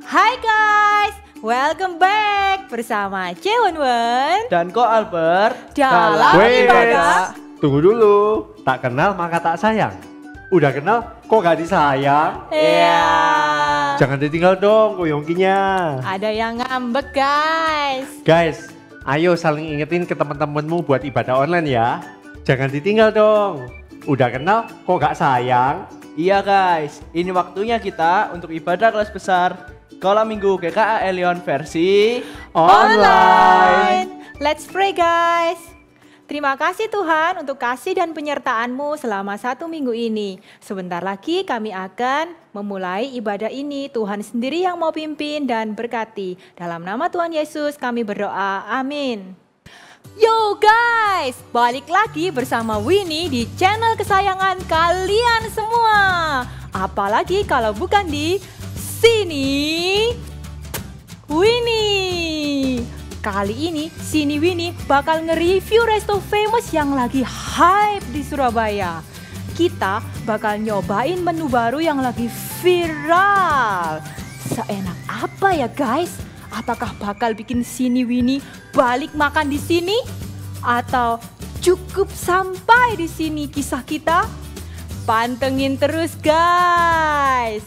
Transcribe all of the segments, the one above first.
Hai guys, welcome back bersama Cewon-Won Dan Ko Albert dalam ibadah. Tunggu dulu, tak kenal maka tak sayang. Udah kenal kok gak disayang? Iya. Jangan ditinggal dong koyongkinya. Ada yang ngambek guys. Guys, ayo saling ingetin ke teman-temanmu buat ibadah online ya. Jangan ditinggal dong. Udah kenal kok gak sayang? Iya guys, ini waktunya kita untuk ibadah kelas besar Sekolah Minggu GKA Elion versi Online. Let's pray guys. Terima kasih Tuhan untuk kasih dan penyertaan-Mu selama 1 minggu ini. Sebentar lagi kami akan memulai ibadah ini. Tuhan sendiri yang mau pimpin dan berkati. Dalam nama Tuhan Yesus kami berdoa. Amin. Yo guys, balik lagi bersama Winnie di channel kesayangan kalian semua. Apalagi kalau bukan di Sini Winnie. Kali ini Sini Winnie bakal nge-review resto famous yang lagi hype di Surabaya. Kita bakal nyobain menu baru yang lagi viral. Seenak apa ya guys? Apakah bakal bikin Sini Winnie balik makan di sini? Atau cukup sampai di sini kisah kita? Pantengin terus guys.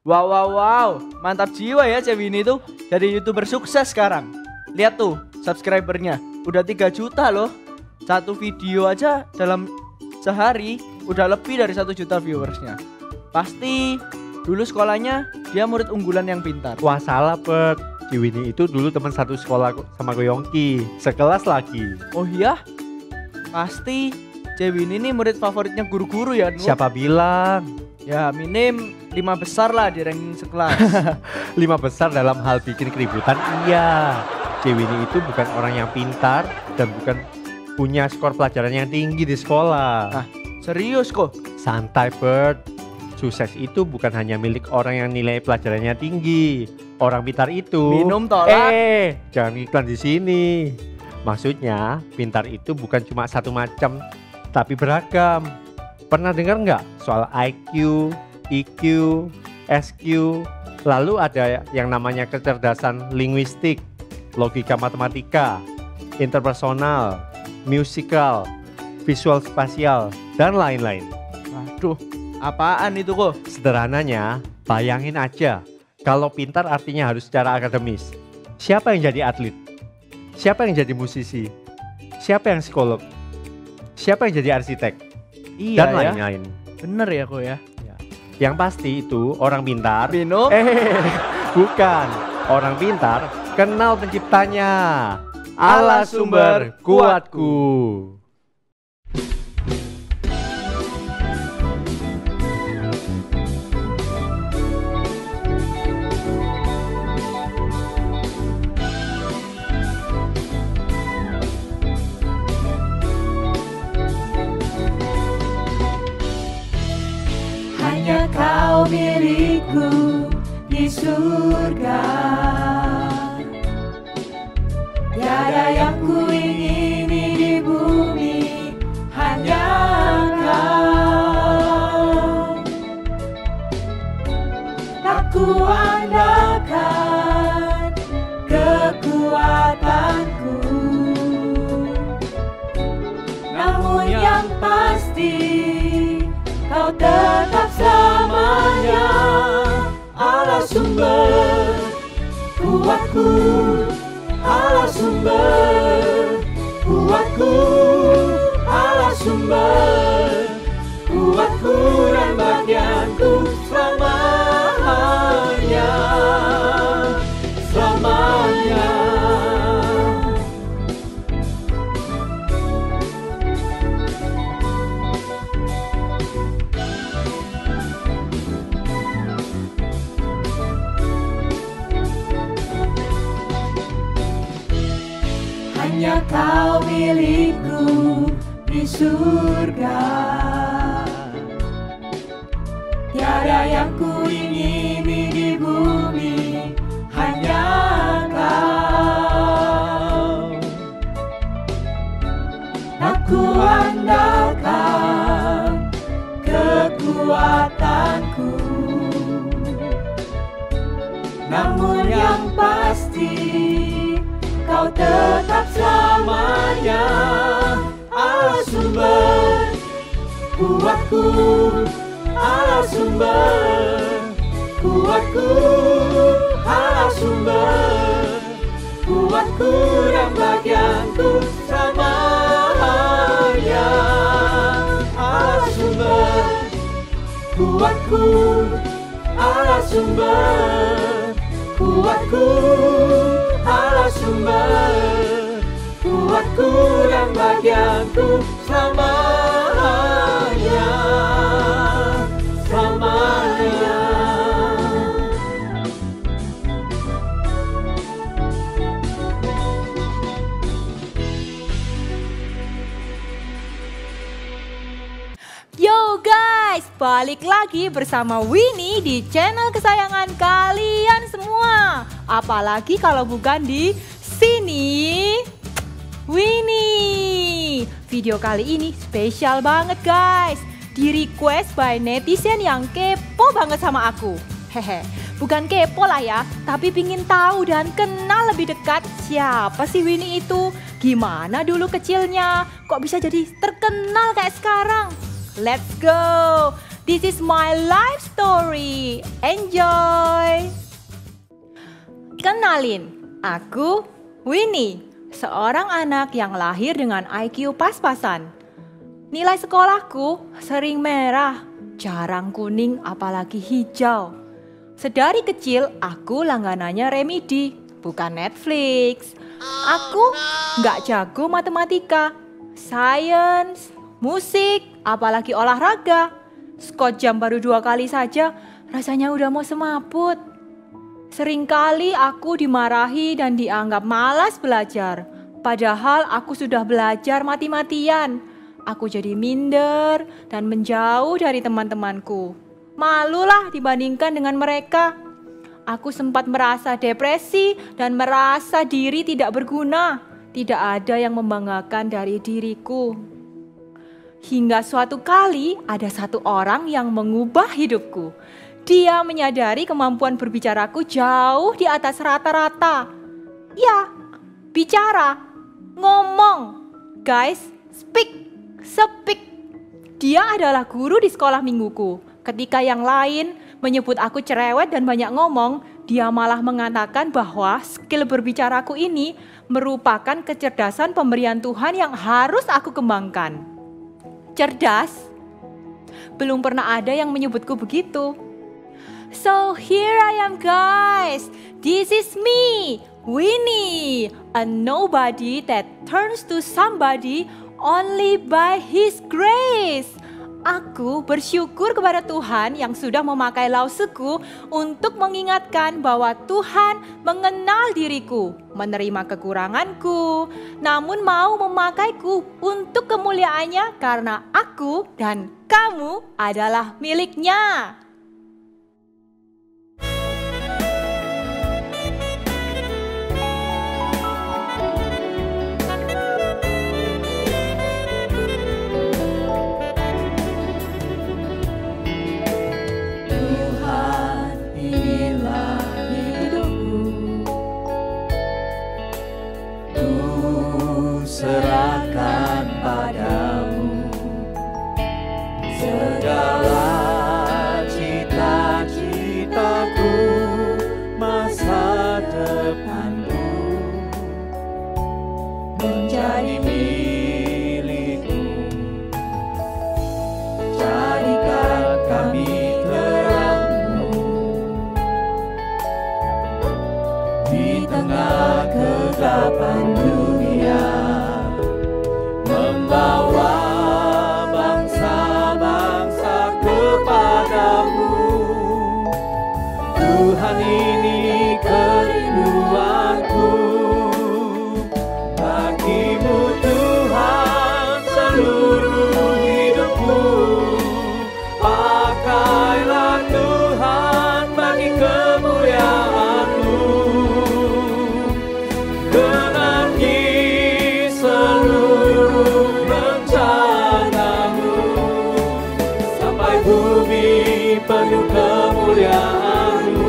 Wow, mantap jiwa ya Cewek ini tuh. Jadi YouTuber sukses sekarang. Lihat tuh subscribernya, udah 3 juta loh. Satu video aja dalam sehari udah lebih dari 1 juta viewersnya. Pasti dulu sekolahnya dia murid unggulan yang pintar. Wah salah Pet, Ciwini itu dulu teman satu sekolah sama Koyongki, sekelas lagi. Oh iya? Pasti Cewek ini murid favoritnya guru-guru ya. Siapa bilang? Ya minim 5 besar lah di ranking sekelas. 5 besar dalam hal bikin keributan iya. Ciwini itu bukan orang yang pintar dan bukan punya skor pelajaran yang tinggi di sekolah. Ah, serius kok? Santai Bert, sukses itu bukan hanya milik orang yang nilai pelajarannya tinggi. Orang pintar itu minum tolak. Jangan iklan di sini. Maksudnya pintar itu bukan cuma satu macam tapi beragam. Pernah dengar nggak soal IQ, EQ, SQ? Lalu ada yang namanya kecerdasan linguistik, logika matematika, interpersonal, musikal, visual spasial, dan lain-lain. Waduh, apaan itu kok? Sederhananya, bayangin aja kalau pintar artinya harus secara akademis. Siapa yang jadi atlet? Siapa yang jadi musisi? Siapa yang psikolog? Siapa yang jadi arsitek? Iya dan ya, lain-lain. bener ya kok ya. Yang pasti itu orang pintar. Minum? Bukan. Orang pintar kenal penciptanya. Allah sumber kuatku. Hanya kau milikku di surga. Tiada yang ku ingini di bumi, hanya kau. Tak ku andalkan kekuatanku, namun yang pasti Kau tetap selamanya. Allah sumber kuatku, Allah sumber kuatku, Allah sumber kuatku dan bagianku selamanya, selamanya. Hanya kau milikku di surga. Tiada yang ku ingini di bumi, hanya kau. Aku andalkan kekuatanku, kekuatanku. Namun yang pasti Kau tetap selamanya Allah sumber kuatku, Allah sumber kuatku, Allah sumber kuatku dan bagianku selamanya. Allah sumber kuatku, Allah sumber kuatku, Allah sumber kuatku dan bagianku selamanya, selamanya. Yo guys, balik lagi bersama Winnie di channel kesayangan kalian semua. Apalagi kalau bukan di sini Winnie. Video kali ini spesial banget guys. Di request by netizen yang kepo banget sama aku. Hehe, bukan kepo lah ya, tapi pingin tahu dan kenal lebih dekat siapa sih Winnie itu. Gimana dulu kecilnya, kok bisa jadi terkenal kayak sekarang. Let's go. This is my life story. Enjoy. Kenalin, aku Winnie, seorang anak yang lahir dengan IQ pas-pasan. Nilai sekolahku sering merah, jarang kuning apalagi hijau. Sedari kecil aku langganannya Remedy, bukan Netflix. Aku nggak jago matematika, sains, musik, apalagi olahraga. Skot jam baru 2 kali saja, rasanya udah mau semaput. Seringkali aku dimarahi dan dianggap malas belajar. Padahal aku sudah belajar mati-matian. Aku jadi minder dan menjauh dari teman-temanku. Malulah dibandingkan dengan mereka. Aku sempat merasa depresi dan merasa diri tidak berguna. Tidak ada yang membanggakan dari diriku. Hingga suatu kali ada satu orang yang mengubah hidupku. Dia menyadari kemampuan berbicaraku jauh di atas rata-rata. Ya, bicara, ngomong. Guys, speak. Dia adalah guru di sekolah mingguku. Ketika yang lain menyebut aku cerewet dan banyak ngomong, dia malah mengatakan bahwa skill berbicaraku ini merupakan kecerdasan pemberian Tuhan yang harus aku kembangkan. Cerdas? Belum pernah ada yang menyebutku begitu. So here I am guys. This is me, Winnie, a nobody that turns to somebody only by His grace. Aku bersyukur kepada Tuhan yang sudah memakai lausuku untuk mengingatkan bahwa Tuhan mengenal diriku, menerima kekuranganku, namun mau memakaiku untuk kemuliaannya karena aku dan kamu adalah miliknya. Serahkan padamu segala cita-citaku, masa depanku menjadi milikmu. Jadikan kami terangmu di tengah kegelapan dunia, membawa bangsa-bangsa kepadamu. Tuhan, ini kerinduanku, bagimu Tuhan seluruh hidupku. Pakailah Tuhan bagi kemuliaan-Mu, genapi seluruh rencana-Mu sampai penuh kemuliaan-Mu.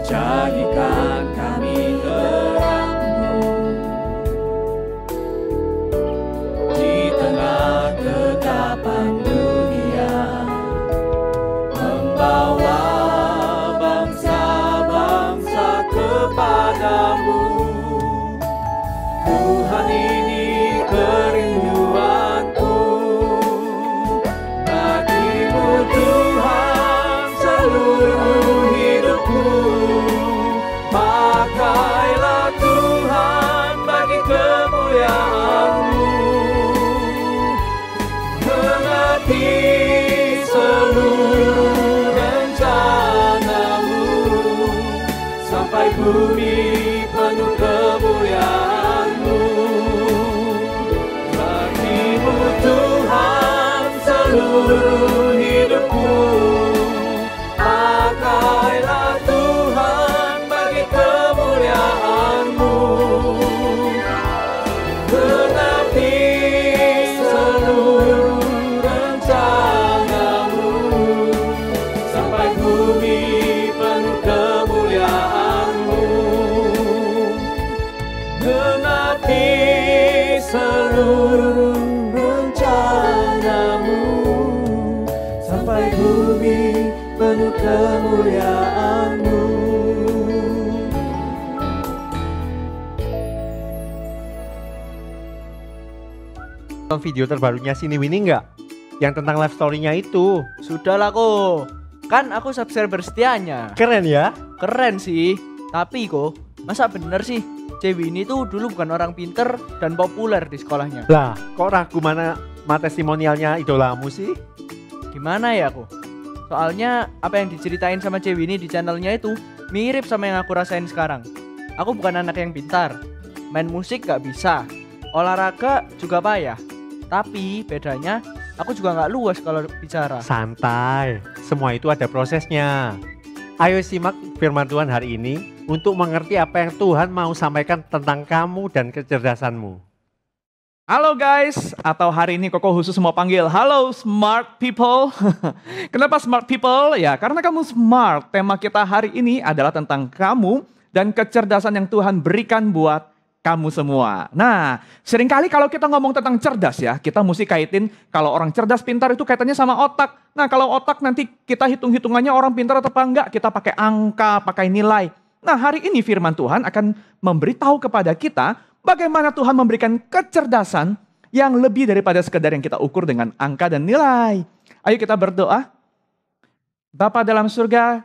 Jadikan kami terang-Mu di tengah kegelapan dunia, membawa bangsa-bangsa kepadamu. Tuhan, ini kerinduanku, bagi-Mu Tuhan seluruh hidupku. Pakailah Tuhan bagi kemuliaan-Mu, mengerti seluruh rencana-Mu, sampai bumi penuh kemuliaan-Mu. Bagi-Mu Tuhan seluruh hidupku, pakailah Tuhan bagi kemuliaan-Mu, mengerti seluruh rencana-Mu, sampai bumi penuh kemuliaan-Mu, mengerti seluruh rencana-Mu, sampai bumi penuh kemuliaan-Mu. Video terbarunya Sini Winnie nggak? Yang tentang life story-nya itu. Sudahlah kok. Kan aku subscriber setianya. Keren ya? Keren sih. Tapi kok, masa bener sih Cewi ini tuh dulu bukan orang pinter dan populer di sekolahnya? Lah, kok ragu mana testimonialnya idolamu sih? Gimana ya kok? Soalnya apa yang diceritain sama Cewi ini di channelnya itu mirip sama yang aku rasain sekarang. Aku bukan anak yang pintar, main musik gak bisa, olahraga juga payah. Tapi bedanya aku juga gak luas kalau bicara. Santai, semua itu ada prosesnya. Ayo simak firman Tuhan hari ini untuk mengerti apa yang Tuhan mau sampaikan tentang kamu dan kecerdasanmu. Halo guys, atau hari ini Koko khusus mau panggil halo smart people. Kenapa smart people? Ya karena kamu smart. Tema kita hari ini adalah tentang kamu dan kecerdasan yang Tuhan berikan buat kamu semua. Nah, seringkali kalau kita ngomong tentang cerdas ya, kita mesti kaitin kalau orang cerdas pintar itu kaitannya sama otak. Nah, kalau otak nanti kita hitung-hitungannya orang pintar atau apa enggak, kita pakai angka, pakai nilai. Nah, hari ini firman Tuhan akan memberitahu kepada kita bagaimana Tuhan memberikan kecerdasan yang lebih daripada sekedar yang kita ukur dengan angka dan nilai. Ayo kita berdoa. Bapa dalam surga,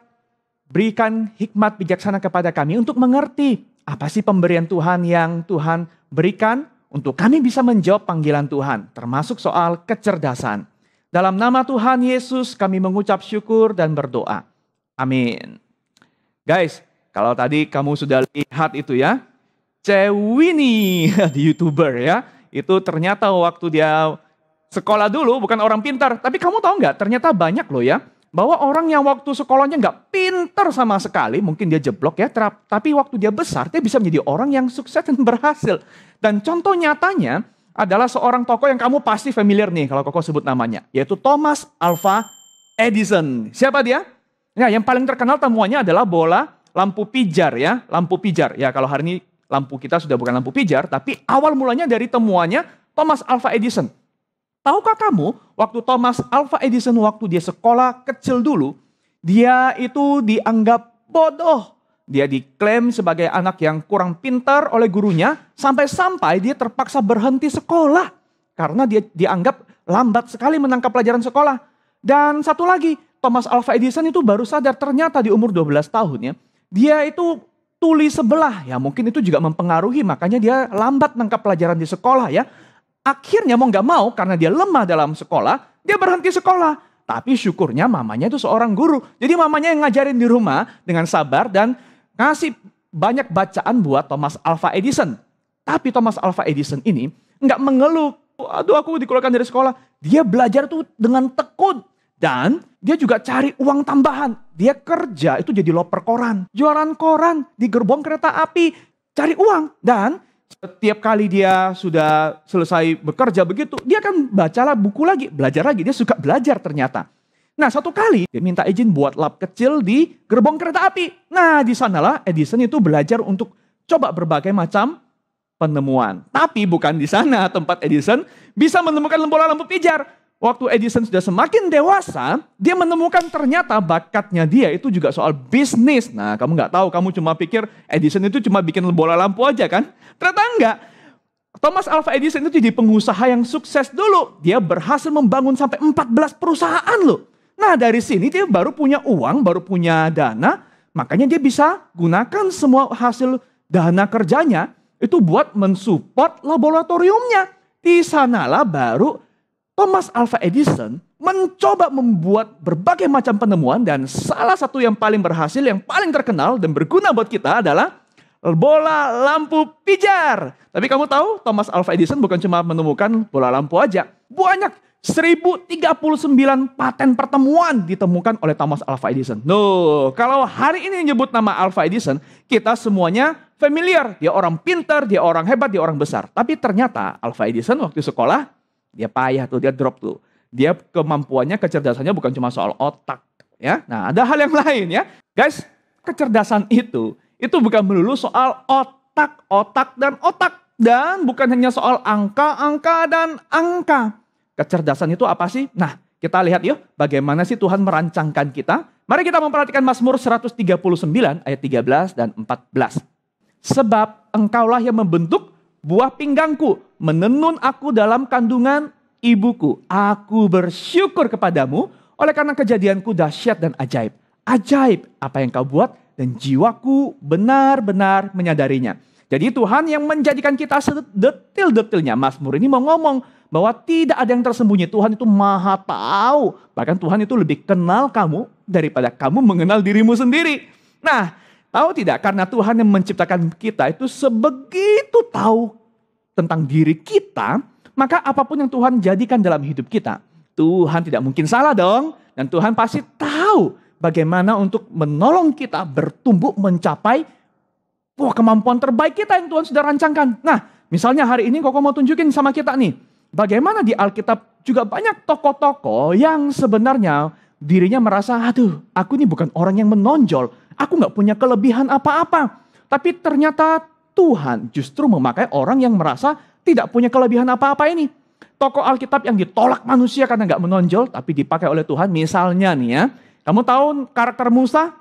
berikan hikmat bijaksana kepada kami untuk mengerti apa sih pemberian Tuhan yang Tuhan berikan untuk kami bisa menjawab panggilan Tuhan, termasuk soal kecerdasan. Dalam nama Tuhan Yesus kami mengucap syukur dan berdoa. Amin. Guys, kalau tadi kamu sudah lihat itu ya, Cewini di YouTuber ya, itu ternyata waktu dia sekolah dulu bukan orang pintar, tapi kamu tahu nggak? Ternyata banyak loh ya, bahwa orang yang waktu sekolahnya nggak pintar sama sekali, mungkin dia jeblok ya, tapi waktu dia besar, dia bisa menjadi orang yang sukses dan berhasil. Dan contoh nyatanya adalah seorang tokoh yang kamu pasti familiar nih kalau Koko sebut namanya, yaitu Thomas Alva Edison. Siapa dia? Ya, yang paling terkenal temuannya adalah bola lampu pijar ya, lampu pijar. Ya kalau hari ini lampu kita sudah bukan lampu pijar, tapi awal mulanya dari temuannya Thomas Alva Edison. Tahukah kamu, waktu Thomas Alva Edison waktu dia sekolah kecil dulu, dia itu dianggap bodoh. Dia diklaim sebagai anak yang kurang pintar oleh gurunya, sampai-sampai dia terpaksa berhenti sekolah. Karena dia dianggap lambat sekali menangkap pelajaran sekolah. Dan satu lagi, Thomas Alva Edison itu baru sadar ternyata di umur 12 tahun ya, dia itu tuli sebelah. Ya mungkin itu juga mempengaruhi, makanya dia lambat menangkap pelajaran di sekolah ya. Akhirnya mau gak mau karena dia lemah dalam sekolah, dia berhenti sekolah. Tapi syukurnya mamanya itu seorang guru. Jadi mamanya yang ngajarin di rumah dengan sabar dan ngasih banyak bacaan buat Thomas Alva Edison. Tapi Thomas Alva Edison ini gak mengeluh. Aduh aku dikeluarkan dari sekolah. Dia belajar tuh dengan tekun. Dan dia juga cari uang tambahan. Dia kerja itu jadi loper koran. Jualan koran di gerbong kereta api. Cari uang. Dan Setiap kali dia sudah selesai bekerja begitu, dia akan bacalah buku lagi, belajar lagi. Dia suka belajar ternyata. Nah, satu kali dia minta izin buat lab kecil di gerbong kereta api. Nah, di sanalah Edison itu belajar untuk coba berbagai macam penemuan. Tapi bukan di sana tempat Edison bisa menemukan bola lampu pijar. Waktu Edison sudah semakin dewasa, dia menemukan ternyata bakatnya dia itu juga soal bisnis. Nah, kamu nggak tahu, kamu cuma pikir Edison itu cuma bikin bola lampu aja kan? Ternyata enggak. Thomas Alva Edison itu jadi pengusaha yang sukses dulu. Dia berhasil membangun sampai 14 perusahaan loh. Nah, dari sini dia baru punya uang, baru punya dana. Makanya dia bisa gunakan semua hasil dana kerjanya itu buat mensupport laboratoriumnya. Di sanalah baru Thomas Alva Edison mencoba membuat berbagai macam penemuan dan salah satu yang paling berhasil, yang paling terkenal dan berguna buat kita adalah bola lampu pijar. Tapi kamu tahu Thomas Alva Edison bukan cuma menemukan bola lampu aja. Banyak 1039 paten pertemuan ditemukan oleh Thomas Alva Edison. Nuh, kalau hari ini nyebut nama Alva Edison, kita semuanya familiar. Dia orang pintar, dia orang hebat, dia orang besar. Tapi ternyata Alva Edison waktu sekolah, dia payah tuh, dia drop tuh. Dia kemampuannya, kecerdasannya bukan cuma soal otak. Ya, nah ada hal yang lain ya. Guys, kecerdasan itu bukan melulu soal otak dan otak. Dan bukan hanya soal angka dan angka. Kecerdasan itu apa sih? Nah, kita lihat yuk bagaimana sih Tuhan merancangkan kita. Mari kita memperhatikan Mazmur 139 ayat 13 dan 14. Sebab engkaulah yang membentuk buah pinggangku, menenun aku dalam kandungan ibuku. Aku bersyukur kepadamu oleh karena kejadianku dahsyat dan ajaib. Ajaib apa yang kau buat dan jiwaku benar-benar menyadarinya. Jadi Tuhan yang menjadikan kita sedetil-detilnya. Mazmur ini mau ngomong bahwa tidak ada yang tersembunyi. Tuhan itu maha tahu. Bahkan Tuhan itu lebih kenal kamu daripada kamu mengenal dirimu sendiri. Nah, tahu tidak? Karena Tuhan yang menciptakan kita itu sebegitu tahu tentang diri kita. Maka apapun yang Tuhan jadikan dalam hidup kita, Tuhan tidak mungkin salah dong. Dan Tuhan pasti tahu bagaimana untuk menolong kita bertumbuh mencapai kemampuan terbaik kita yang Tuhan sudah rancangkan. Nah, misalnya hari ini Koko mau tunjukin sama kita nih. Bagaimana di Alkitab juga banyak tokoh-tokoh yang sebenarnya dirinya merasa, aduh aku ini bukan orang yang menonjol. Aku gak punya kelebihan apa-apa. Tapi ternyata Tuhan justru memakai orang yang merasa tidak punya kelebihan apa-apa ini. Tokoh Alkitab yang ditolak manusia karena gak menonjol tapi dipakai oleh Tuhan. Misalnya nih ya, kamu tahu karakter Musa?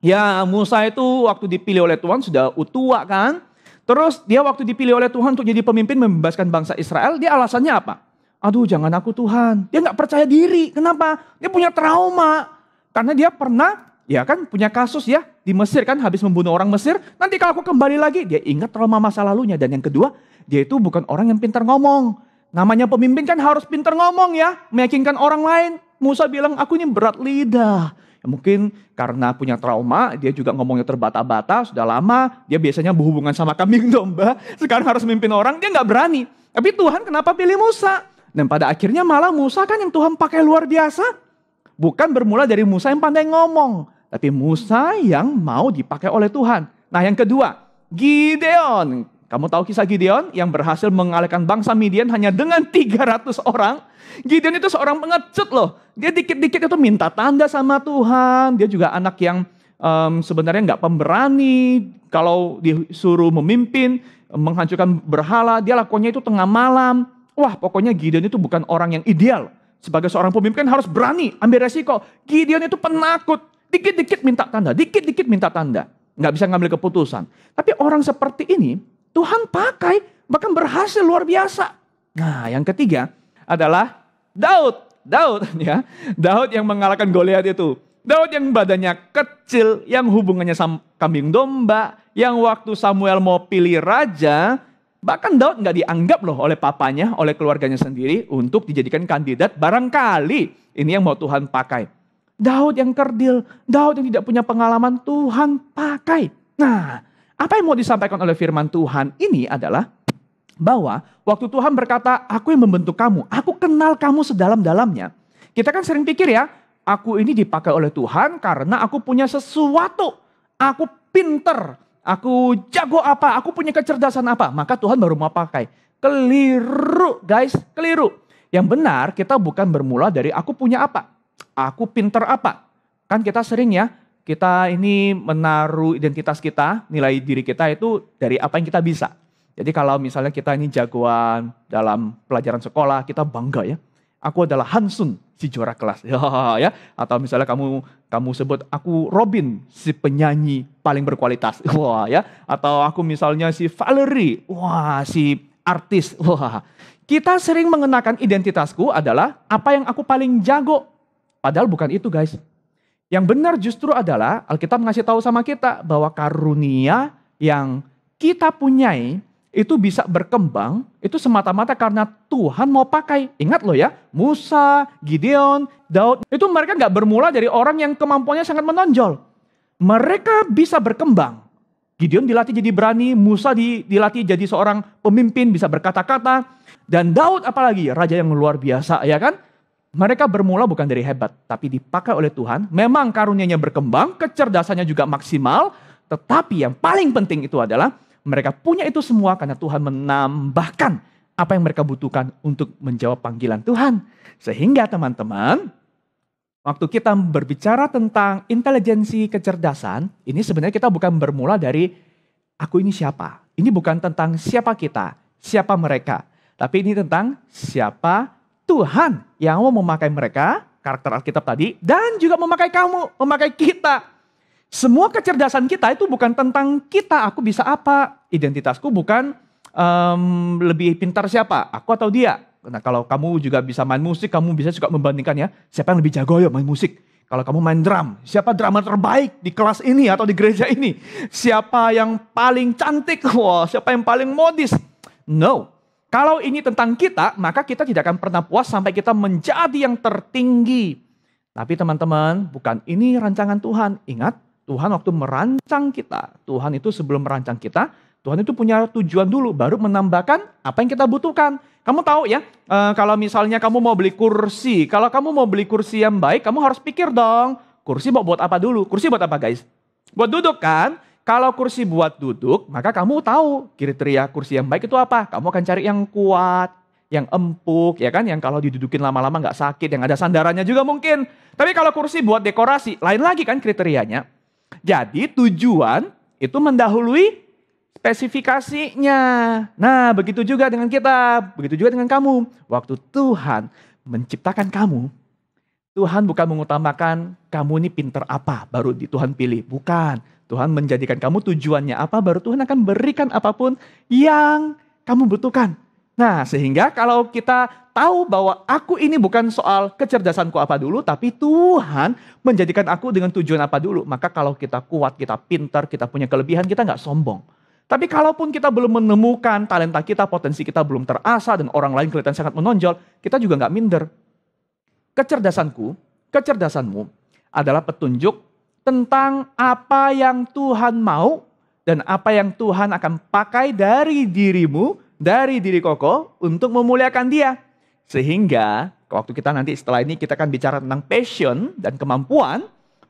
Ya, Musa itu waktu dipilih oleh Tuhan sudah tua kan. Terus dia waktu dipilih oleh Tuhan untuk jadi pemimpin membebaskan bangsa Israel, dia alasannya apa? Aduh jangan aku Tuhan. Dia gak percaya diri. Kenapa? Dia punya trauma. Karena dia pernah, ya kan punya kasus ya di Mesir kan, habis membunuh orang Mesir. Nanti kalau aku kembali lagi, dia ingat trauma masa lalunya. Dan yang kedua, dia itu bukan orang yang pintar ngomong. Namanya pemimpin kan harus pintar ngomong ya, meyakinkan orang lain. Musa bilang, aku ini berat lidah. Ya, mungkin karena punya trauma, dia juga ngomongnya terbata-bata, sudah lama. Dia biasanya berhubungan sama kambing domba, sekarang harus memimpin orang, dia gak berani. Tapi Tuhan kenapa pilih Musa? Dan pada akhirnya malah Musa kan yang Tuhan pakai luar biasa. Bukan bermula dari Musa yang pandai ngomong, tapi Musa yang mau dipakai oleh Tuhan. Nah yang kedua, Gideon. Kamu tahu kisah Gideon yang berhasil mengalahkan bangsa Midian hanya dengan 300 orang. Gideon itu seorang pengecut loh. Dia dikit-dikit itu minta tanda sama Tuhan. Dia juga anak yang sebenarnya gak pemberani. Kalau disuruh memimpin, menghancurkan berhala, dia lakukannya itu tengah malam. Wah pokoknya Gideon itu bukan orang yang ideal. Sebagai seorang pemimpin harus berani, ambil resiko. Gideon itu penakut. Dikit-dikit minta tanda, dikit-dikit minta tanda. Gak bisa ngambil keputusan. Tapi orang seperti ini Tuhan pakai, bahkan berhasil luar biasa. Nah yang ketiga adalah Daud ya. Daud yang mengalahkan Goliat itu. Daud yang badannya kecil, yang hubungannya sama kambing domba, yang waktu Samuel mau pilih raja, bahkan Daud gak dianggap loh oleh papanya, oleh keluarganya sendiri untuk dijadikan kandidat. Barangkali ini yang mau Tuhan pakai. Daud yang kerdil, Daud yang tidak punya pengalaman, Tuhan pakai. Nah, apa yang mau disampaikan oleh firman Tuhan ini adalah bahwa waktu Tuhan berkata, aku yang membentuk kamu, aku kenal kamu sedalam-dalamnya. Kita kan sering pikir ya, aku ini dipakai oleh Tuhan karena aku punya sesuatu. Aku pinter, aku jago apa, aku punya kecerdasan apa, maka Tuhan baru mau pakai. Keliru guys, keliru. Yang benar kita bukan bermula dari aku punya apa, aku pinter apa. Kan kita sering ya, kita ini menaruh identitas kita, nilai diri kita itu dari apa yang kita bisa. Jadi kalau misalnya kita ini jagoan dalam pelajaran sekolah, kita bangga ya. Aku adalah Hansun, si juara kelas. Ya. Atau misalnya kamu sebut aku Robin, si penyanyi paling berkualitas. Wah ya. Atau aku misalnya si Valerie, wah si artis. Wah. Kita sering mengenakan identitasku adalah apa yang aku paling jago. Padahal bukan itu guys. Yang benar justru adalah Alkitab ngasih tahu sama kita bahwa karunia yang kita punyai itu bisa berkembang, itu semata-mata karena Tuhan mau pakai. Ingat loh ya, Musa, Gideon, Daud, itu mereka gak bermula dari orang yang kemampuannya sangat menonjol. Mereka bisa berkembang. Gideon dilatih jadi berani, Musa dilatih jadi seorang pemimpin, bisa berkata-kata. Dan Daud apalagi, raja yang luar biasa ya kan. Mereka bermula bukan dari hebat, tapi dipakai oleh Tuhan. Memang karunianya berkembang, kecerdasannya juga maksimal. Tetapi yang paling penting itu adalah mereka punya itu semua karena Tuhan menambahkan apa yang mereka butuhkan untuk menjawab panggilan Tuhan. Sehingga teman-teman, waktu kita berbicara tentang intelijensi kecerdasan, ini sebenarnya kita bukan bermula dari aku ini siapa. Ini bukan tentang siapa kita, siapa mereka. Tapi ini tentang siapa Tuhan yang mau memakai mereka, karakter Alkitab tadi, dan juga memakai kamu, memakai kita. Semua kecerdasan kita itu bukan tentang kita, aku bisa apa. Identitasku bukan lebih pintar siapa, aku atau dia. Nah kalau kamu juga bisa main musik, kamu bisa juga membandingkan ya, siapa yang lebih jago ya main musik. Kalau kamu main drum, siapa drummer terbaik di kelas ini atau di gereja ini? Siapa yang paling cantik, wah, siapa yang paling modis? No. Kalau ini tentang kita, maka kita tidak akan pernah puas sampai kita menjadi yang tertinggi. Tapi teman-teman, bukan ini rancangan Tuhan. Ingat, Tuhan waktu merancang kita, Tuhan itu sebelum merancang kita, Tuhan itu punya tujuan dulu, baru menambahkan apa yang kita butuhkan. Kamu tahu ya, kalau misalnya kamu mau beli kursi, kalau kamu mau beli kursi yang baik, kamu harus pikir dong, kursi mau buat apa dulu? Kursi buat apa guys? Buat duduk kan? Kalau kursi buat duduk, maka kamu tahu kriteria kursi yang baik itu apa. Kamu akan cari yang kuat, yang empuk, ya kan? Yang kalau didudukin lama-lama nggak sakit, yang ada sandarannya juga mungkin. Tapi kalau kursi buat dekorasi, lain lagi kan kriterianya. Jadi tujuan itu mendahului spesifikasinya. Nah begitu juga dengan kita, begitu juga dengan kamu. Waktu Tuhan menciptakan kamu, Tuhan bukan mengutamakan kamu ini pinter apa baru Tuhan pilih. Bukan, Tuhan menjadikan kamu tujuannya apa baru Tuhan akan berikan apapun yang kamu butuhkan. Nah sehingga kalau kita tahu bahwa aku ini bukan soal kecerdasanku apa dulu, tapi Tuhan menjadikan aku dengan tujuan apa dulu. Maka kalau kita kuat, kita pintar, kita punya kelebihan, kita nggak sombong. Tapi kalaupun kita belum menemukan talenta kita, potensi kita belum terasah, dan orang lain kelihatan sangat menonjol, kita juga nggak minder. Kecerdasanmu adalah petunjuk tentang apa yang Tuhan mau, dan apa yang Tuhan akan pakai dari dirimu, dari diri Koko, untuk memuliakan Dia. Sehingga waktu kita nanti setelah ini kita akan bicara tentang passion dan kemampuan.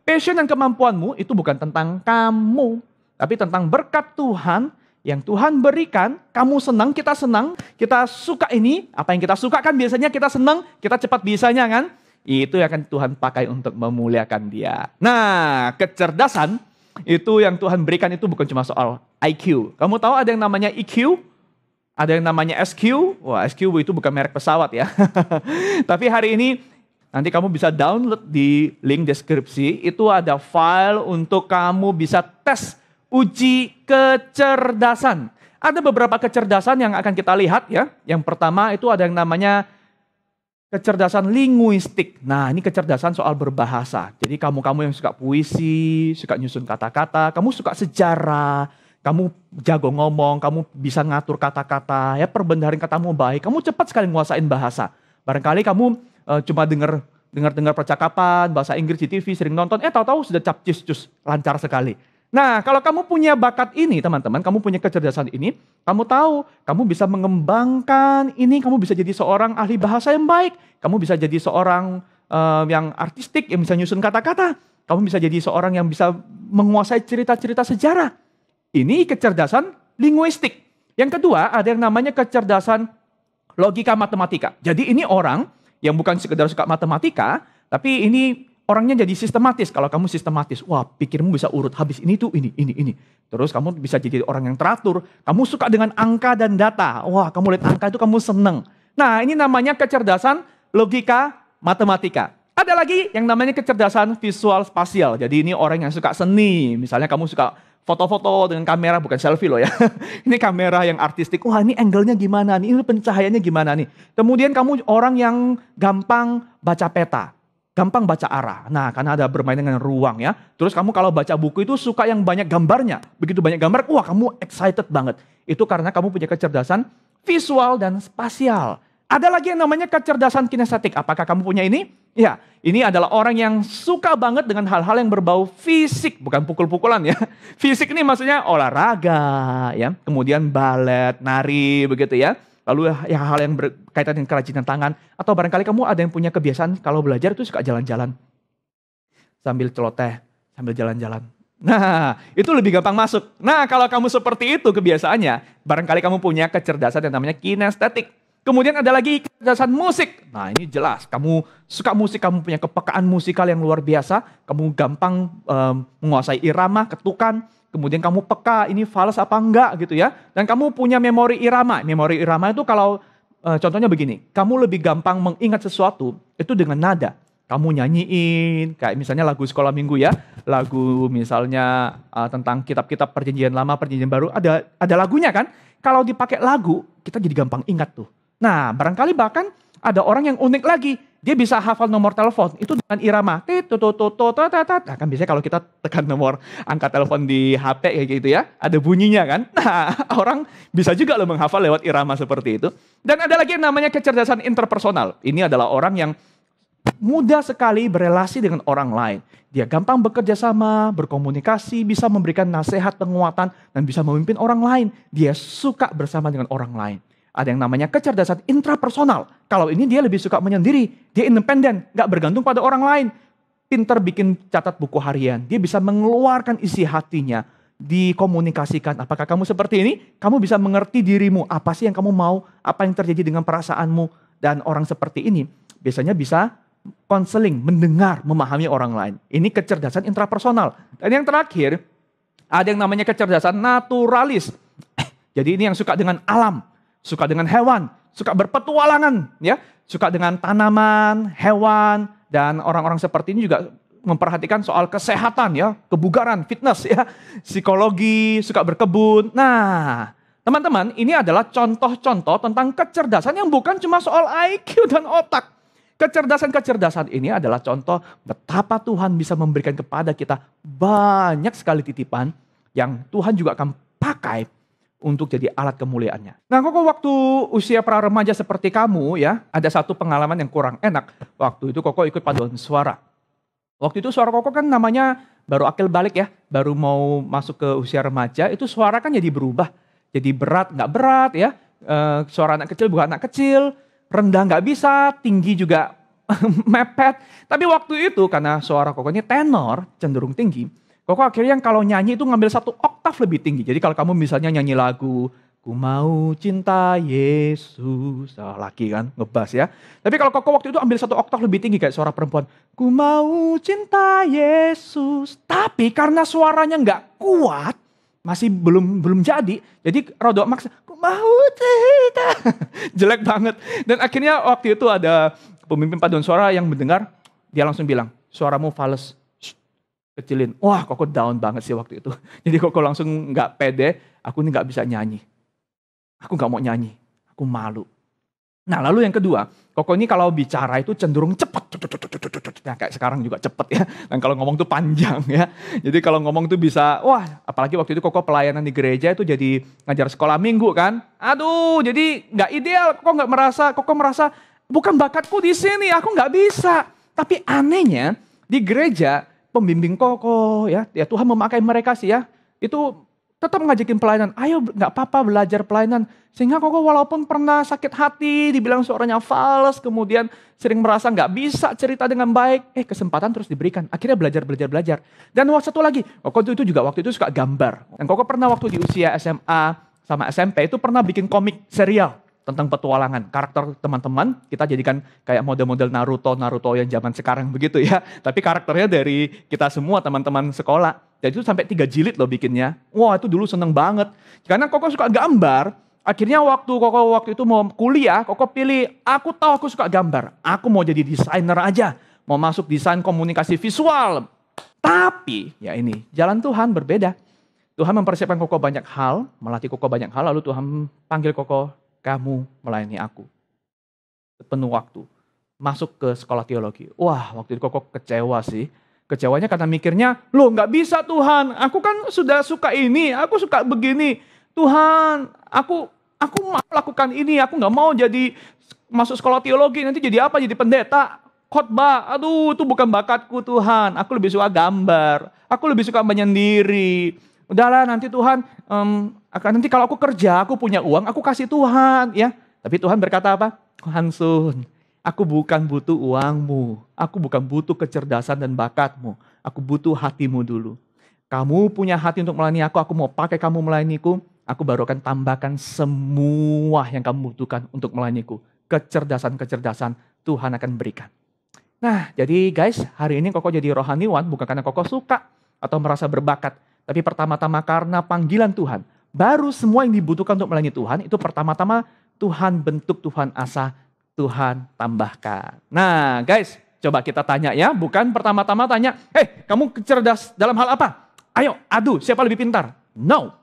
Passion dan kemampuanmu itu bukan tentang kamu, tapi tentang berkat Tuhan yang Tuhan berikan. Kamu senang, kita suka ini. Apa yang kita suka kan biasanya kita senang, kita cepat bisanya kan. Itu yang akan Tuhan pakai untuk memuliakan Dia. Nah, kecerdasan itu yang Tuhan berikan itu bukan cuma soal IQ. Kamu tahu ada yang namanya EQ? Ada yang namanya SQ, wah SQ itu bukan merek pesawat ya. Tapi hari ini nanti kamu bisa download di link deskripsi, itu ada file untuk kamu bisa tes uji kecerdasan. Ada beberapa kecerdasan yang akan kita lihat ya. Yang pertama itu ada yang namanya kecerdasan linguistik. Nah ini kecerdasan soal berbahasa. Jadi kamu yang suka puisi, suka nyusun kata-kata, kamu suka sejarah, kamu jago ngomong, kamu bisa ngatur kata-kata, ya perbendaharaan katamu baik, kamu cepat sekali nguasain bahasa. Barangkali kamu cuma dengar percakapan, bahasa Inggris di TV, sering nonton, tahu-tahu sudah capcus, lancar sekali. Nah, kalau kamu punya bakat ini, teman-teman, kamu punya kecerdasan ini, kamu tahu, kamu bisa mengembangkan ini, kamu bisa jadi seorang ahli bahasa yang baik, kamu bisa jadi seorang yang artistik, yang bisa nyusun kata-kata, kamu bisa jadi seorang yang bisa menguasai cerita-cerita sejarah. Ini kecerdasan linguistik. Yang kedua ada yang namanya kecerdasan logika matematika. Jadi ini orang yang bukan sekedar suka matematika, tapi ini orangnya jadi sistematis. Kalau kamu sistematis, wah pikirmu bisa urut, habis ini tuh ini. Terus kamu bisa jadi orang yang teratur. Kamu suka dengan angka dan data. Wah kamu lihat angka itu kamu seneng. Nah ini namanya kecerdasan logika matematika. Ada lagi yang namanya kecerdasan visual spasial. Jadi ini orang yang suka seni. Misalnya kamu suka foto-foto dengan kamera, bukan selfie loh ya. Ini kamera yang artistik. Wah ini angle-nya gimana nih, ini pencahayaannya gimana nih. Kemudian kamu orang yang gampang baca peta. Gampang baca arah. Nah karena ada bermain dengan ruang ya. Terus kamu kalau baca buku itu suka yang banyak gambarnya. Begitu banyak gambar, wah kamu excited banget. Itu karena kamu punya kecerdasan visual dan spasial. Ada lagi yang namanya kecerdasan kinestetik. Apakah kamu punya ini? Ya, ini adalah orang yang suka banget dengan hal-hal yang berbau fisik, bukan pukul-pukulan ya. Fisik ini maksudnya olahraga, ya, kemudian balet, nari, begitu ya. Lalu hal yang berkaitan dengan kerajinan tangan, atau barangkali kamu ada yang punya kebiasaan kalau belajar itu suka jalan-jalan sambil celoteh, sambil jalan-jalan. Nah, itu lebih gampang masuk. Nah, kalau kamu seperti itu kebiasaannya, barangkali kamu punya kecerdasan yang namanya kinestetik. Kemudian ada lagi kecerdasan musik. Nah ini jelas, kamu suka musik, kamu punya kepekaan musikal yang luar biasa. Kamu gampang menguasai irama, ketukan. Kemudian kamu peka, ini fals apa enggak gitu ya. Dan kamu punya memori irama. Memori irama itu kalau contohnya begini. Kamu lebih gampang mengingat sesuatu itu dengan nada. Kamu nyanyiin, kayak misalnya lagu sekolah minggu ya. Lagu misalnya tentang kitab-kitab perjanjian lama, perjanjian baru. Ada lagunya kan. Kalau dipakai lagu, kita jadi gampang ingat tuh. Nah, barangkali bahkan ada orang yang unik lagi. Dia bisa hafal nomor telepon itu dengan irama. Nah, kan biasanya kalau kita tekan nomor angka telepon di HP kayak gitu ya, ada bunyinya kan. Nah, orang bisa juga loh menghafal lewat irama seperti itu. Dan ada lagi yang namanya kecerdasan interpersonal. Ini adalah orang yang mudah sekali berelasi dengan orang lain. Dia gampang bekerja sama, berkomunikasi, bisa memberikan nasihat, penguatan, dan bisa memimpin orang lain. Dia suka bersama dengan orang lain. Ada yang namanya kecerdasan intrapersonal. Kalau ini dia lebih suka menyendiri. Dia independen, gak bergantung pada orang lain. Pinter bikin catat buku harian. Dia bisa mengeluarkan isi hatinya. Dikomunikasikan. Apakah kamu seperti ini? Kamu bisa mengerti dirimu. Apa sih yang kamu mau? Apa yang terjadi dengan perasaanmu? Dan orang seperti ini biasanya bisa konseling, mendengar, memahami orang lain. Ini kecerdasan intrapersonal. Dan yang terakhir, ada yang namanya kecerdasan naturalis. Jadi ini yang suka dengan alam. Suka dengan hewan, suka berpetualangan, ya, suka dengan tanaman, hewan, dan orang-orang seperti ini juga memperhatikan soal kesehatan, ya, kebugaran, fitness, ya, psikologi, suka berkebun. Nah, teman-teman, ini adalah contoh-contoh tentang kecerdasan yang bukan cuma soal IQ dan otak. Kecerdasan-kecerdasan ini adalah contoh betapa Tuhan bisa memberikan kepada kita banyak sekali titipan yang Tuhan juga akan pakai untuk jadi alat kemuliaannya. Nah, Koko waktu usia pra remaja seperti kamu ya, ada satu pengalaman yang kurang enak. Waktu itu Koko ikut paduan suara. Waktu itu suara Koko kan namanya baru akil balik ya, baru mau masuk ke usia remaja, itu suara kan jadi berubah. Jadi berat, nggak berat ya, suara anak kecil bukan anak kecil, rendah nggak bisa, tinggi juga mepet. Tapi waktu itu karena suara Koko ini tenor, cenderung tinggi, Koko akhirnya kalau nyanyi itu ngambil satu oktav lebih tinggi. Jadi kalau kamu misalnya nyanyi lagu, ku mau cinta Yesus, laki kan, ngebas ya. Tapi kalau Koko waktu itu ambil satu oktav lebih tinggi kayak suara perempuan. Ku mau cinta Yesus. Tapi karena suaranya nggak kuat, masih belum jadi. Jadi rodok maksa, ku mau cinta. Jelek banget. Dan akhirnya waktu itu ada pemimpin paduan suara yang mendengar, dia langsung bilang, suaramu fals. Kecilin. Wah, Koko down banget sih waktu itu. Jadi Koko langsung nggak pede, aku ini nggak bisa nyanyi. Aku nggak mau nyanyi, aku malu. Nah lalu yang kedua, Koko ini kalau bicara itu cenderung cepet. Nah, kayak sekarang juga cepet ya. Dan kalau ngomong tuh panjang ya. Jadi kalau ngomong tuh bisa, wah apalagi waktu itu Koko pelayanan di gereja itu jadi ngajar sekolah minggu kan. Aduh, jadi nggak ideal. Koko merasa bukan bakatku di sini, aku nggak bisa. Tapi anehnya di gereja, pembimbing Koko ya Tuhan memakai mereka sih ya, itu tetap ngajakin pelayanan. Ayo nggak apa-apa belajar pelayanan. Sehingga Koko walaupun pernah sakit hati, dibilang suaranya fals, kemudian sering merasa nggak bisa cerita dengan baik. Kesempatan terus diberikan. Akhirnya belajar. Dan satu lagi, Koko itu juga waktu itu suka gambar. Dan Koko pernah waktu di usia SMA sama SMP itu pernah bikin komik serial tentang petualangan. Karakter teman-teman kita jadikan kayak model-model Naruto yang zaman sekarang begitu ya. Tapi karakternya dari kita semua teman-teman sekolah. Jadi itu sampai 3 jilid loh bikinnya. Wah itu dulu seneng banget. Karena Koko suka gambar, akhirnya waktu itu mau kuliah, Koko pilih, aku tahu aku suka gambar. Aku mau jadi desainer aja. Mau masuk desain komunikasi visual. Tapi ya ini, jalan Tuhan berbeda. Tuhan mempersiapkan Koko banyak hal, melatih Koko banyak hal, lalu Tuhan panggil Koko, kamu melayani aku. Penuh waktu. Masuk ke sekolah teologi. Wah waktu itu Koko kecewa sih. Kecewanya karena mikirnya, loh nggak bisa Tuhan, aku kan sudah suka ini, aku suka begini. Tuhan, aku mau lakukan ini, aku nggak mau jadi masuk sekolah teologi, nanti jadi apa? Jadi pendeta, khotbah, aduh itu bukan bakatku Tuhan, aku lebih suka gambar, aku lebih suka menyendiri. Udahlah nanti Tuhan, nanti kalau aku kerja, aku punya uang, aku kasih Tuhan. Ya. Tapi Tuhan berkata apa? Hansun, aku bukan butuh uangmu, aku bukan butuh kecerdasan dan bakatmu, aku butuh hatimu dulu. Kamu punya hati untuk melayani aku mau pakai kamu melayaniku, aku baru akan tambahkan semua yang kamu butuhkan untuk melayaniku. Kecerdasan-kecerdasan Tuhan akan berikan. Nah jadi guys, hari ini Koko jadi rohaniwan bukan karena Koko suka atau merasa berbakat, tapi pertama-tama karena panggilan Tuhan. Baru semua yang dibutuhkan untuk melayani Tuhan, itu pertama-tama Tuhan bentuk, Tuhan asah, Tuhan tambahkan. Nah guys, coba kita tanya ya. Bukan pertama-tama tanya, kamu cerdas dalam hal apa? Ayo adu, siapa lebih pintar? No.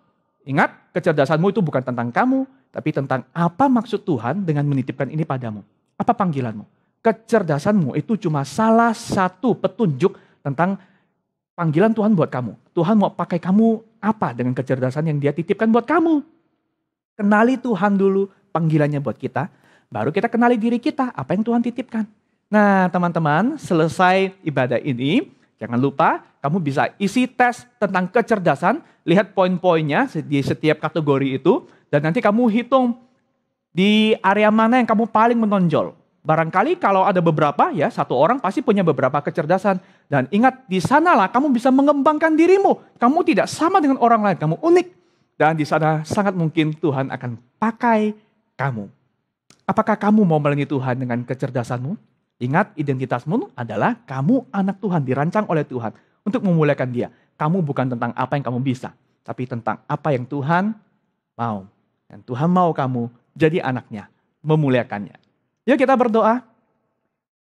Ingat, kecerdasanmu itu bukan tentang kamu, tapi tentang apa maksud Tuhan dengan menitipkan ini padamu. Apa panggilanmu? Kecerdasanmu itu cuma salah satu petunjuk tentang panggilan Tuhan buat kamu. Tuhan mau pakai kamu apa dengan kecerdasan yang dia titipkan buat kamu. Kenali Tuhan dulu, panggilannya buat kita. Baru kita kenali diri kita, apa yang Tuhan titipkan. Nah teman-teman, selesai ibadah ini, jangan lupa kamu bisa isi tes tentang kecerdasan, lihat poin-poinnya di setiap kategori itu, dan nanti kamu hitung di area mana yang kamu paling menonjol. Barangkali kalau ada beberapa, ya satu orang pasti punya beberapa kecerdasan. Dan ingat, di sanalah kamu bisa mengembangkan dirimu. Kamu tidak sama dengan orang lain, kamu unik. Dan di sana sangat mungkin Tuhan akan pakai kamu. Apakah kamu mau melayani Tuhan dengan kecerdasanmu? Ingat, identitasmu adalah kamu anak Tuhan, dirancang oleh Tuhan untuk memuliakan Dia. Kamu bukan tentang apa yang kamu bisa, tapi tentang apa yang Tuhan mau. Dan Tuhan mau kamu jadi anaknya, memuliakannya. Yuk kita berdoa.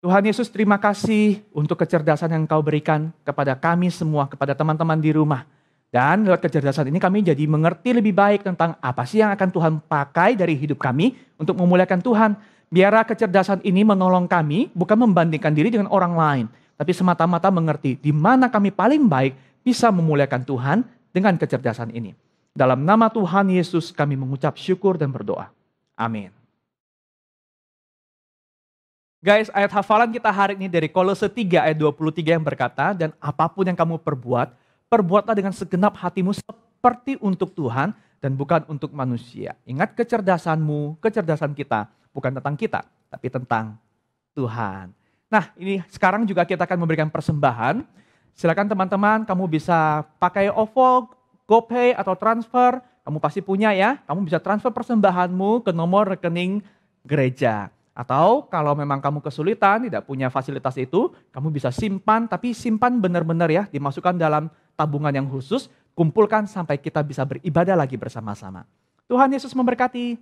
Tuhan Yesus, terima kasih untuk kecerdasan yang Kau berikan kepada kami semua, kepada teman-teman di rumah. Dan lewat kecerdasan ini kami jadi mengerti lebih baik tentang apa sih yang akan Tuhan pakai dari hidup kami untuk memuliakan Tuhan. Biarlah kecerdasan ini menolong kami bukan membandingkan diri dengan orang lain. Tapi semata-mata mengerti di mana kami paling baik bisa memuliakan Tuhan dengan kecerdasan ini. Dalam nama Tuhan Yesus kami mengucap syukur dan berdoa. Amin. Guys, ayat hafalan kita hari ini dari Kolose 3 ayat 23 yang berkata, dan apapun yang kamu perbuat, perbuatlah dengan segenap hatimu seperti untuk Tuhan dan bukan untuk manusia. Ingat kecerdasanmu, kecerdasan kita bukan tentang kita, tapi tentang Tuhan. Nah ini sekarang juga kita akan memberikan persembahan. Silakan teman-teman, kamu bisa pakai OVO, GoPay atau transfer. Kamu pasti punya ya, kamu bisa transfer persembahanmu ke nomor rekening gereja. Atau kalau memang kamu kesulitan, tidak punya fasilitas itu, kamu bisa simpan, tapi simpan benar-benar ya, dimasukkan dalam tabungan yang khusus, kumpulkan sampai kita bisa beribadah lagi bersama-sama. Tuhan Yesus memberkati.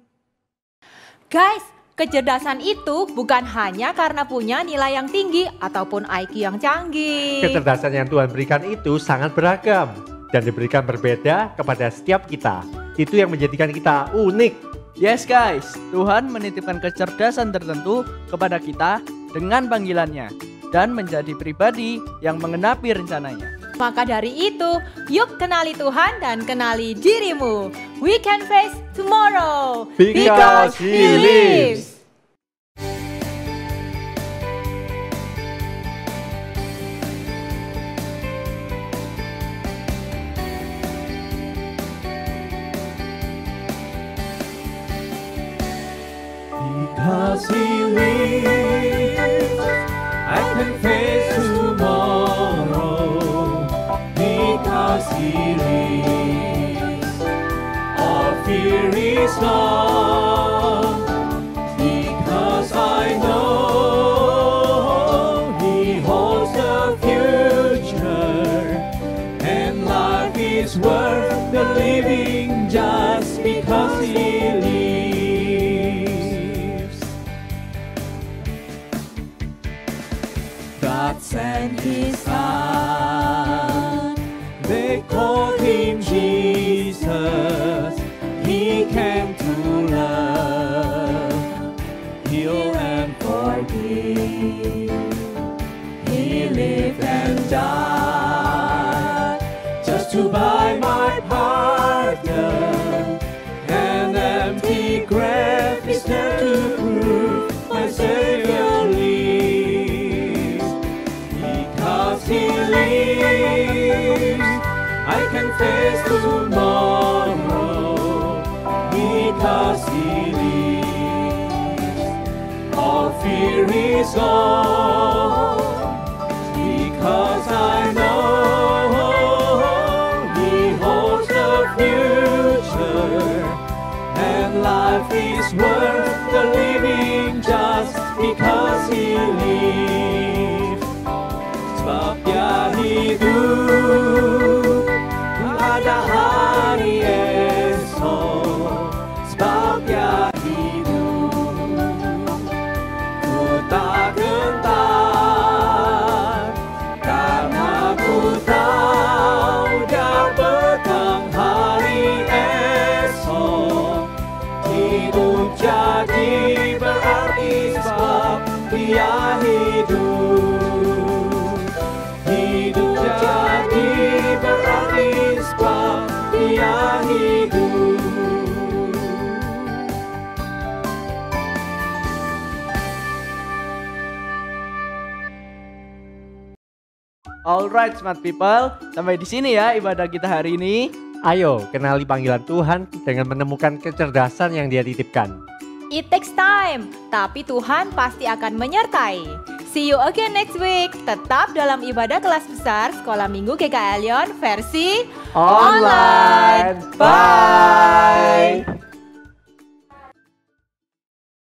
Guys, kecerdasan itu bukan hanya karena punya nilai yang tinggi ataupun IQ yang canggih. Kecerdasan yang Tuhan berikan itu sangat beragam dan diberikan berbeda kepada setiap kita. Itu yang menjadikan kita unik. Yes guys, Tuhan menitipkan kecerdasan tertentu kepada kita dengan panggilannya dan menjadi pribadi yang mengenapi rencananya. Maka dari itu, yuk kenali Tuhan dan kenali dirimu. We can face tomorrow Because He lives. Because He lives, I can face tomorrow. Because He lives, all fear is gone. Because I know He holds the future, and life is worth the living just because He lives. God sent His Son, they called Him Jesus. He came to love, heal and forgive. He lived and died just to buy my pardon. An empty grave is there to prove my Savior lives. Because He lives, I can face tomorrow. Because He lives, all fear is gone. Because I know He holds the future, and life is worth the living just because He lives. Sebab Dia hidup, ada hari esok. Sebab Dia hidup, ku tak gentar, karena ku tahu Dia petang hari esok. Hidup jadi berarti sebab Dia hidup. Hidup jadi berarti sebab Dia hidup. Alright smart people, sampai di sini ya ibadah kita hari ini. Ayo kenali panggilan Tuhan dengan menemukan kecerdasan yang Dia titipkan. It takes time, tapi Tuhan pasti akan menyertai. See you again next week. Tetap dalam ibadah kelas besar Sekolah Minggu GKI Lyon versi Online. Bye.